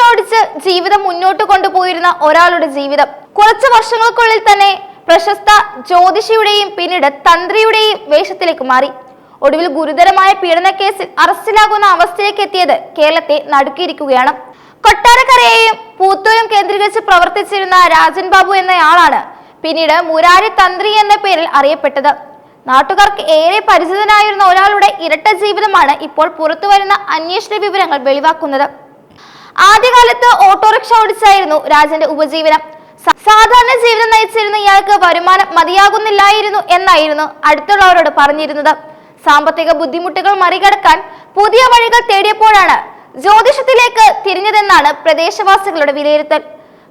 ഓടിച്ച് ജീവിതം മുന്നോട്ട് കൊണ്ടുപോയിരുന്ന ഒരാളുടെ ജീവിതം കുറച്ചു വർഷങ്ങൾക്കുള്ളിൽ തന്നെ പ്രശസ്ത ജ്യോതിഷിയുടെയും പിന്നീട് തന്ത്രിയുടെയും വേഷത്തിലേക്ക് മാറി. ഒടുവിൽ ഗുരുതരമായ പീഡന കേസിൽ അറസ്റ്റിലാകുന്ന അവസ്ഥയിലേക്ക് എത്തിയത് കേരളത്തെ നടുക്കിയിരിക്കുകയാണ്. കൊട്ടാരക്കരയെയും പൂത്തൂരും കേന്ദ്രീകരിച്ച് പ്രവർത്തിച്ചിരുന്ന രാജൻ ബാബു എന്നയാളാണ് പിന്നീട് മുരാരി തന്ത്രി എന്ന പേരിൽ അറിയപ്പെട്ടത്. നാട്ടുകാർക്ക് ഏറെ പരിചിതനായിരുന്ന ഒരാളുടെ ഇരട്ട ജീവിതമാണ് ഇപ്പോൾ പുറത്തുവരുന്ന അന്വേഷണ വിവരങ്ങൾ വെളിവാക്കുന്നത്. ആദ്യകാലത്ത് ഓട്ടോറിക്ഷ ഓടിച്ചായിരുന്നു രാജന്റെ ഉപജീവനം. സാധാരണ ജീവിതം നയിച്ചിരുന്ന ഇയാൾക്ക് വരുമാനം മതിയാകുന്നില്ലായിരുന്നു എന്നായിരുന്നു അടുത്തുള്ളവരോട് പറഞ്ഞിരുന്നത്. സാമ്പത്തിക ബുദ്ധിമുട്ടുകൾ മറികടക്കാൻ പുതിയ വഴികൾ തേടിയപ്പോഴാണ് ജ്യോതിഷത്തിലേക്ക് തിരിഞ്ഞതെന്നാണ് പ്രദേശവാസികളുടെ വിലയിരുത്തൽ.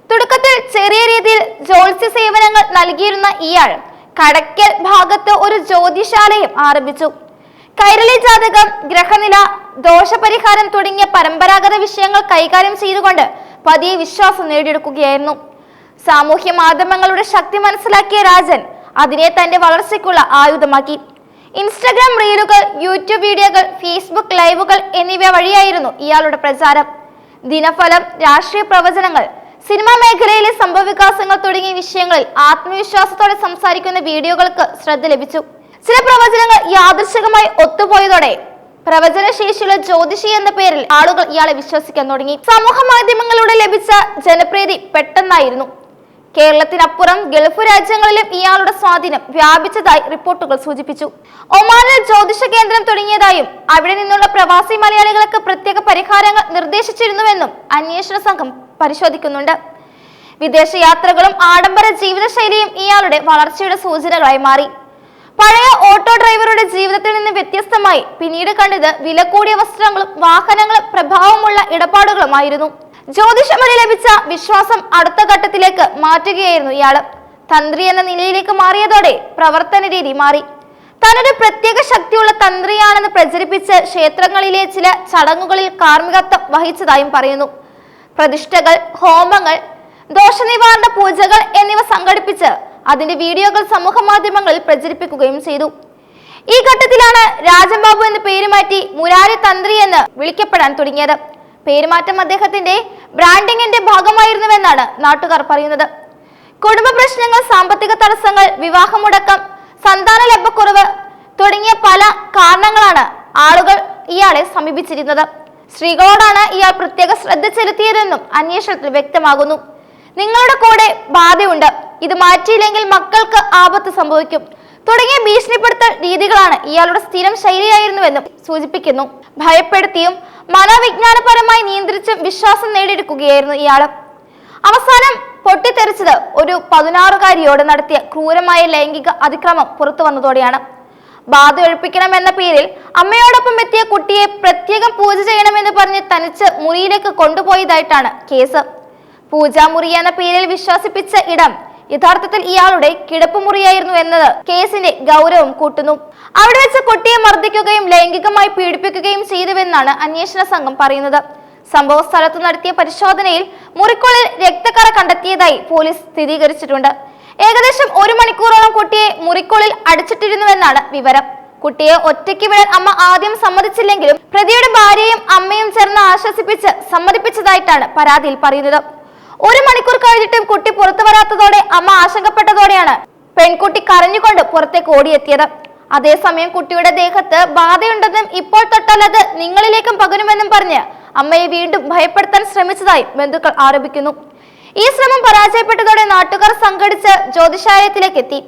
തുടക്കത്തിൽ ചെറിയ രീതിയിൽ ജ്യോത്സ്യ സേവനങ്ങൾ നൽകിയിരുന്ന ഇയാൾ കടയ്ക്കൽ ഭാഗത്ത് ഒരു ജ്യോതിശാലയും ആരംഭിച്ചു. കൈരളി ജാതകം, ഗ്രഹനില, ദോഷപരിഹാരം തുടങ്ങിയ പരമ്പരാഗത വിഷയങ്ങൾ കൈകാര്യം ചെയ്തുകൊണ്ട് പതിയെ വിശ്വാസം നേടിയെടുക്കുകയായിരുന്നു. സാമൂഹ്യ മാധ്യമങ്ങളുടെ ശക്തി മനസ്സിലാക്കിയ രാജൻ അതിനെ തന്റെ വളർച്ചയ്ക്കുള്ള ആയുധമാക്കി. ഇൻസ്റ്റഗ്രാം റീലുകൾ, യൂട്യൂബ് വീഡിയോകൾ, ഫേസ്ബുക്ക് ലൈവുകൾ എന്നിവ വഴിയായിരുന്നു ഇയാളുടെ പ്രചാരം. ദിനഫലം, രാഷ്ട്രീയ പ്രവചനങ്ങൾ, സിനിമാ മേഖലയിലെ സംഭവവികാസങ്ങൾ തുടങ്ങിയ വിഷയങ്ങളിൽ ആത്മവിശ്വാസത്തോടെ സംസാരിക്കുന്ന വീഡിയോകൾക്ക് ശ്രദ്ധ ലഭിച്ചു. ചില പ്രവചനങ്ങൾ യാദൃശ്ചികമായി ഒത്തുപോയതോടെ പ്രവചനശേഷിയുള്ള ജ്യോതിഷി എന്ന പേരിൽ ആളുകൾ ഇയാളെ വിശ്വസിക്കാൻ തുടങ്ങി. സമൂഹ മാധ്യമങ്ങളിലൂടെ ലഭിച്ച ജനപ്രീതി പെട്ടെന്നായിരുന്നു. കേരളത്തിനപ്പുറം ഗൾഫ് രാജ്യങ്ങളിലും ഇയാളുടെ സ്വാധീനം വ്യാപിച്ചതായി റിപ്പോർട്ടുകൾ സൂചിപ്പിച്ചു. ഒമാനിൽ ജ്യോതിഷ കേന്ദ്രം തുടങ്ങിയതായും അവിടെ നിന്നുള്ള പ്രവാസി മലയാളികൾക്ക് പ്രത്യേക പരിഹാരങ്ങൾ നിർദ്ദേശിച്ചിരുന്നുവെന്നും അന്വേഷണ സംഘം പരിശോധിക്കുന്നുണ്ട്. വിദേശ യാത്രകളും ആഡംബര ജീവിതശൈലിയും ഇയാളുടെ വളർച്ചയുടെ സൂചനകളായി മാറി. പഴയ ഓട്ടോ ഡ്രൈവറുടെ ജീവിതത്തിൽ നിന്ന് വ്യത്യസ്തമായി പിന്നീട് കണ്ടത് വില കൂടിയ വസ്ത്രങ്ങളും വാഹനങ്ങളും പ്രഭാവമുള്ള ഇടപാടുകളുമായിരുന്നു. ജ്യോതിഷം വഴി ലഭിച്ച വിശ്വാസം അടുത്ത ഘട്ടത്തിലേക്ക് മാറ്റുകയായിരുന്നു ഇയാള്. തന്ത്രി എന്ന നിലയിലേക്ക് മാറിയതോടെ പ്രവർത്തന രീതി മാറി. താനൊരു പ്രത്യേക ശക്തിയുള്ള തന്ത്രിയാണെന്ന് പ്രചരിപ്പിച്ച് ക്ഷേത്രങ്ങളിലെ ചില ചടങ്ങുകളിൽ കാർമ്മികത്വം വഹിച്ചതായും പറയുന്നു. പ്രതിഷ്ഠകൾ, ഹോമങ്ങൾ, ദോഷനിവാരണ പൂജകൾ എന്നിവ സംഘടിപ്പിച്ച് അതിന്റെ വീഡിയോകൾ സമൂഹ മാധ്യമങ്ങളിൽ പ്രചരിപ്പിക്കുകയും ചെയ്തു. ഈ ഘട്ടത്തിലാണ് രാജൻ ബാബു എന്ന പേര് മാറ്റി മുരാരി തന്ത്രി എന്ന് വിളിക്കപ്പെടാൻ തുടങ്ങിയത്. പേരുമാറ്റം അദ്ദേഹത്തിന്റെ ബ്രാൻഡിങ്ങിന്റെ ഭാഗമായിരുന്നുവെന്നാണ് നാട്ടുകാർ പറയുന്നത്. കുടുംബ പ്രശ്നങ്ങൾ, സാമ്പത്തിക തടസ്സങ്ങൾ, വിവാഹമുടക്കം, സന്താന ലഭ്യക്കുറവ് തുടങ്ങിയ പല കാരണങ്ങളാണ് ആളുകൾ ഇയാളെ സമീപിച്ചിരുന്നത്. സ്ത്രീകളോടാണ് ഇയാൾ പ്രത്യേക ശ്രദ്ധ ചെലുത്തിയതെന്നും അന്വേഷണത്തിൽ വ്യക്തമാകുന്നു. നിങ്ങളുടെ കൂടെ ബാധയുണ്ട്, ഇത് മാറ്റിയില്ലെങ്കിൽ മക്കൾക്ക് ആപത്ത് സംഭവിക്കും തുടങ്ങിയ ഭീഷണിപ്പെടുത്തൽ രീതികളാണ് ഇയാളുടെ സ്ഥിരം ശൈലിയായിരുന്നുവെന്നും സൂചിപ്പിക്കുന്നു. ഭയപ്പെടുത്തിയും മനോവിജ്ഞാനപരമായി നിയന്ത്രിച്ചും വിശ്വാസം നേടിയെടുക്കുകയായിരുന്നു ഇയാള്. അവസാനം പൊട്ടിത്തെറിച്ചത് ഒരു 16-കാരിയോട് നടത്തിയ ക്രൂരമായ ലൈംഗിക അതിക്രമം പുറത്തു വന്നതോടെയാണ്. ബാധ ഒഴിപ്പിക്കണമെന്ന പേരിൽ അമ്മയോടൊപ്പം എത്തിയ കുട്ടിയെ പ്രത്യേകം പൂജ ചെയ്യണമെന്ന് പറഞ്ഞ് തനിച്ച് മുറിയിലേക്ക് കൊണ്ടുപോയതായിട്ടാണ് കേസ്. പൂജാമുറി എന്ന പേരിൽ വിശ്വസിപ്പിച്ച ഇടം യഥാർത്ഥത്തിൽ ഇയാളുടെ കിടപ്പുമുറിയായിരുന്നു എന്നത് കേസിന്റെ ഗൗരവം കൂട്ടുന്നു. അവിടെ വെച്ച് കുട്ടിയെ മർദ്ദിക്കുകയും ലൈംഗികമായി പീഡിപ്പിക്കുകയും ചെയ്തുവെന്നാണ് അന്വേഷണ സംഘം പറയുന്നത്. സംഭവ സ്ഥലത്ത് നടത്തിയ പരിശോധനയിൽ മുറിക്കുള്ളിൽ രക്തക്കറ കണ്ടെത്തിയതായി പോലീസ് സ്ഥിരീകരിച്ചിട്ടുണ്ട്. ഏകദേശം 1 മണിക്കൂറോളം കുട്ടിയെ മുറിക്കുള്ളിൽ അടിച്ചിട്ടിരുന്നുവെന്നാണ് വിവരം. കുട്ടിയെ ഒറ്റയ്ക്ക് വിടാൻ അമ്മ ആദ്യം സമ്മതിച്ചില്ലെങ്കിലും പ്രതിയുടെ ഭാര്യയും അമ്മയും ചേർന്ന് ആശ്വസിപ്പിച്ച് സമ്മതിപ്പിച്ചതായിട്ടാണ് പരാതിയിൽ പറയുന്നത്. 1 മണിക്കൂർ കഴിഞ്ഞിട്ടും കുട്ടി പുറത്തു വരാത്തതോടെ അമ്മ ആശങ്കപ്പെട്ടതോടെയാണ് പെൺകുട്ടി കരഞ്ഞുകൊണ്ട് പുറത്തേക്ക് ഓടിയെത്തിയത്. അതേസമയം കുട്ടിയുടെ ദേഹത്ത് ബാധയുണ്ടെന്നും ഇപ്പോൾ തൊട്ടാൽ അത് നിങ്ങളിലേക്കും പകരുമെന്നും പറഞ്ഞ് അമ്മയെ വീണ്ടും ഭയപ്പെടുത്താൻ ശ്രമിച്ചതായി ബന്ധുക്കൾ ആരോപിക്കുന്നു. ഈ ശ്രമം പരാജയപ്പെട്ടതോടെ നാട്ടുകാർ സംഘടിച്ച് ജ്യോതിശാലയത്തിലേക്ക് എത്തി.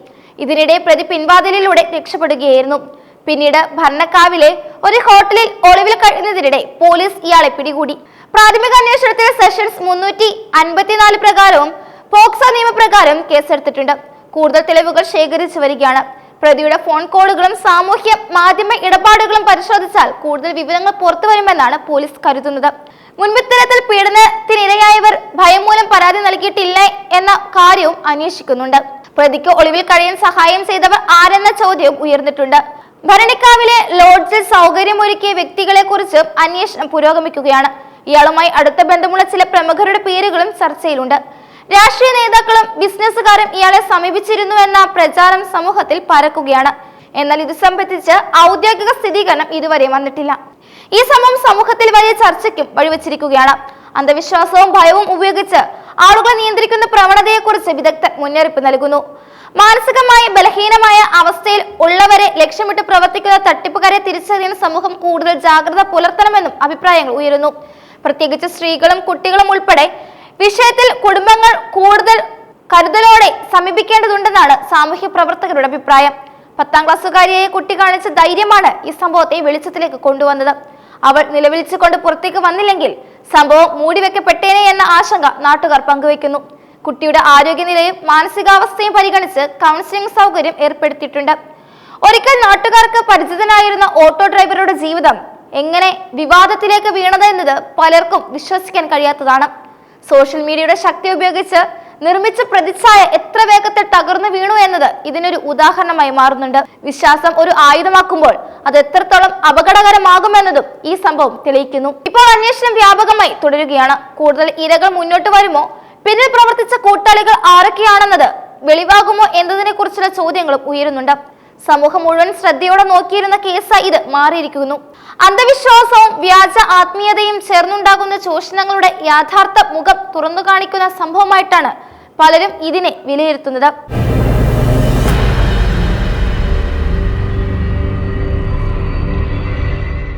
ഇതിനിടെ പ്രതി പിൻവാതിലിലൂടെ രക്ഷപ്പെടുകയായിരുന്നു. പിന്നീട് ഭരണക്കാവിലെ ഒരു ഹോട്ടലിൽ ഒളിവിൽ കഴിയുന്നതിനിടെ പോലീസ് ഇയാളെ പിടികൂടി. പ്രാഥമിക അന്വേഷണത്തിൽ സെഷൻസ് 354 പ്രകാരവും പോക്സോ നിയമപ്രകാരവും കേസെടുത്തിട്ടുണ്ട്. കൂടുതൽ തെളിവുകൾ ശേഖരിച്ചു വരികയാണ്. പ്രതിയുടെ ഫോൺ കോളുകളും സാമൂഹ്യ മാധ്യമ ഇടപാടുകളും പരിശോധിച്ചാൽ കൂടുതൽ വിവരങ്ങൾ പുറത്തുവരുമെന്നാണ് പോലീസ് കരുതുന്നത്. മുൻപിത്തരത്തിൽ പീഡനത്തിനിരയായവർ ഭയം മൂലം പരാതി നൽകിയിട്ടില്ല എന്ന കാര്യവും അന്വേഷിക്കുന്നുണ്ട്. പ്രതിക്ക് ഒളിവിൽ കഴിയാൻ സഹായം ചെയ്തവർ ആരെന്ന ചോദ്യവും ഉയർന്നിട്ടുണ്ട്. ഭരണിക്കാവിലെ ലോഡ്ജിൽ സൗകര്യമൊരുക്കിയ വ്യക്തികളെ കുറിച്ചും അന്വേഷണം പുരോഗമിക്കുകയാണ്. ഇയാളുമായി അടുത്ത ബന്ധമുള്ള ചില പ്രമുഖരുടെ പേരുകളും ചർച്ചയിലുണ്ട്. രാഷ്ട്രീയ നേതാക്കളും ബിസിനസ്സുകാരും ഇയാളെ സമീപിച്ചിരുന്നുവെന്ന പ്രചാരം സമൂഹത്തിൽ പരക്കുകയാണ്. എന്നാൽ ഇത് സംബന്ധിച്ച് ഔദ്യോഗിക സ്ഥിരീകരണം ഇതുവരെ വന്നിട്ടില്ല. ഈ സംഭവം സമൂഹത്തിൽ വലിയ ചർച്ചയ്ക്കും വഴിവെച്ചിരിക്കുകയാണ്. അന്ധവിശ്വാസവും ഭയവും ഉപയോഗിച്ച് ആളുകളെ നിയന്ത്രിക്കുന്ന പ്രവണതയെക്കുറിച്ച് വിദഗ്ധർ മുന്നറിയിപ്പ് നൽകുന്നു. മാനസികമായി ബലഹീനമായ അവസ്ഥയിൽ ഉള്ളവരെ ലക്ഷ്യമിട്ട് പ്രവർത്തിക്കുന്ന തട്ടിപ്പുകാരെ തിരിച്ചറിയാൻ സമൂഹം കൂടുതൽ ജാഗ്രത പുലർത്തണമെന്നും അഭിപ്രായങ്ങൾ ഉയരുന്നു. പ്രത്യേകിച്ച് സ്ത്രീകളും കുട്ടികളും ഉൾപ്പെടെ വിഷയത്തിൽ കുടുംബങ്ങൾ കൂടുതൽ കരുതലോടെ സമീപിക്കേണ്ടതുണ്ടെന്നാണ് സാമൂഹ്യ പ്രവർത്തകരുടെ അഭിപ്രായം. 10ാം ക്ലാസ്സുകാരിയായ കുട്ടി കാണിച്ച ധൈര്യമാണ് ഈ സംഭവത്തെ വെളിച്ചത്തിലേക്ക് കൊണ്ടുവന്നത്. അവൾ നിലവിളിച്ചുകൊണ്ട് പുറത്തേക്ക് വന്നില്ലെങ്കിൽ സംഭവം മൂടിവെക്കപ്പെട്ടേനെ എന്ന ആശങ്ക നാട്ടുകാർ പങ്കുവയ്ക്കുന്നു. കുട്ടിയുടെ ആരോഗ്യനിലയും മാനസികാവസ്ഥയും പരിഗണിച്ച് കൗൺസിലിംഗ് സൗകര്യം ഏർപ്പെടുത്തിയിട്ടുണ്ട്. ഒരിക്കൽ നാട്ടുകാർക്ക് പരിചിതനായിരുന്ന ഓട്ടോ ഡ്രൈവറുടെ ജീവിതം എങ്ങനെ വിവാദത്തിലേക്ക് വീണതെന്നത് പലർക്കും വിശ്വസിക്കാൻ കഴിയാത്തതാണ്. സോഷ്യൽ മീഡിയയുടെ ശക്തി ഉപയോഗിച്ച് നിർമ്മിച്ച പ്രതിച്ഛായ എത്ര വേഗത്തിൽ തകർന്നു വീണു എന്നത് ഇതിനൊരു ഉദാഹരണമായി മാറുന്നുണ്ട്. വിശ്വാസം ഒരു ആയുധമാക്കുമ്പോൾ അത് എത്രത്തോളം അപകടകരമാകുമെന്നതും ഈ സംഭവം തെളിയിക്കുന്നു. ഇപ്പോൾ അന്വേഷണം വ്യാപകമായി തുടരുകയാണ്. കൂടുതൽ ഇരകൾ മുന്നോട്ട് വരുമോ, പിന്നിൽ പ്രവർത്തിച്ച കൂട്ടാളികൾ ആരൊക്കെയാണെന്നത് വെളിവാകുമോ എന്നതിനെ കുറിച്ചുള്ള ചോദ്യങ്ങളും ഉയരുന്നുണ്ട്. സമൂഹം മുഴുവൻ ശ്രദ്ധയോടെ നോക്കിയിരുന്ന കേസ് ഇത് മാറിയിരിക്കുന്നു. അന്ധവിശ്വാസവും വ്യാജ ആത്മീയതയും ചേർന്നുണ്ടാകുന്ന ചൂഷണങ്ങളുടെ യഥാർത്ഥ മുഖം തുറന്നു കാണിക്കുന്ന സംഭവമായിട്ടാണ് പലരും ഇതിനെ വിലയിരുത്തുന്നത്.